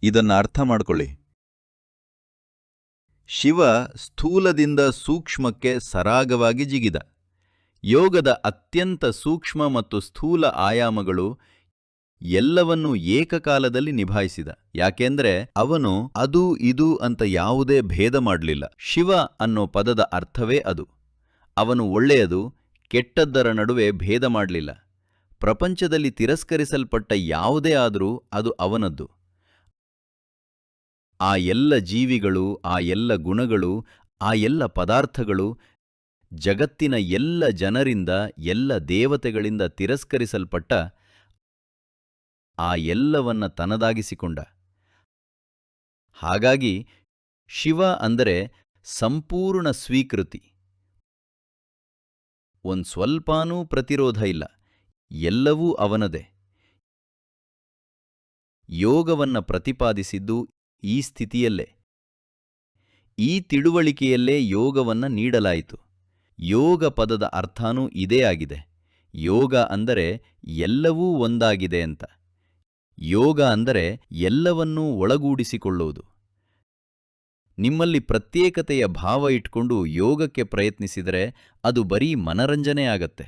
ಇದನ್ನ ಅರ್ಥ ಮಾಡ್ಕೊಳ್ಳಿ. ಶಿವ ಸ್ಥೂಲದಿಂದ ಸೂಕ್ಷ್ಮಕ್ಕೆ ಸರಾಗವಾಗಿ ಜಿಗಿದ. ಯೋಗದ ಅತ್ಯಂತ ಸೂಕ್ಷ್ಮ ಮತ್ತು ಸ್ಥೂಲ ಆಯಾಮಗಳು ಎಲ್ಲವನ್ನೂ ಏಕಕಾಲದಲ್ಲಿ ನಿಭಾಯಿಸಿದ. ಯಾಕೆಂದ್ರೆ ಅವನು ಅದು ಇದು ಅಂತ ಯಾವುದೇ ಭೇದ ಮಾಡಲಿಲ್ಲ. ಶಿವ ಅನ್ನೋ ಪದದ ಅರ್ಥವೇ ಅದು. ಅವನು ಒಳ್ಳೆಯದು ಕೆಟ್ಟದ್ದರ ನಡುವೆ ಭೇದ ಮಾಡಲಿಲ್ಲ. ಪ್ರಪಂಚದಲ್ಲಿ ತಿರಸ್ಕರಿಸಲ್ಪಟ್ಟ ಯಾವುದೇ ಆದರೂ ಅದು ಅವನದ್ದು. ಆ ಎಲ್ಲ ಜೀವಿಗಳು, ಆ ಎಲ್ಲ ಗುಣಗಳು, ಆ ಎಲ್ಲ ಪದಾರ್ಥಗಳು ಜಗತ್ತಿನ ಎಲ್ಲ ಜನರಿಂದ, ಎಲ್ಲ ದೇವತೆಗಳಿಂದ ತಿರಸ್ಕರಿಸಲ್ಪಟ್ಟ ಆ ಎಲ್ಲವನ್ನ ತನ್ನದಾಗಿಸಿಕೊಂಡ. ಹಾಗಾಗಿ ಶಿವ ಅಂದರೆ ಸಂಪೂರ್ಣ ಸ್ವೀಕೃತಿ. ಒಂದ್ ಸ್ವಲ್ಪಾನೂ ಪ್ರತಿರೋಧ ಇಲ್ಲ, ಎಲ್ಲವೂ ಅವನದೇ. ಯೋಗವನ್ನ ಪ್ರತಿಪಾದಿಸಿದ್ದು ಈ ಸ್ಥಿತಿಯಲ್ಲೇ, ಈ ತಿಳುವಳಿಕೆಯಲ್ಲೇ ಯೋಗವನ್ನ ನೀಡಲಾಯಿತು. ಯೋಗ ಪದದ ಅರ್ಥನೂ ಇದೇ ಆಗಿದೆ. ಯೋಗ ಅಂದರೆ ಎಲ್ಲವೂ ಒಂದಾಗಿದೆ ಅಂತ. ಯೋಗ ಅಂದರೆ ಎಲ್ಲವನ್ನೂ ಒಳಗೂಡಿಸಿಕೊಳ್ಳುವುದು. ನಿಮ್ಮಲ್ಲಿ ಪ್ರತ್ಯೇಕತೆಯ ಭಾವ ಇಟ್ಕೊಂಡು ಯೋಗಕ್ಕೆ ಪ್ರಯತ್ನಿಸಿದರೆ ಅದು ಬರೀ ಮನರಂಜನೆ ಆಗತ್ತೆ.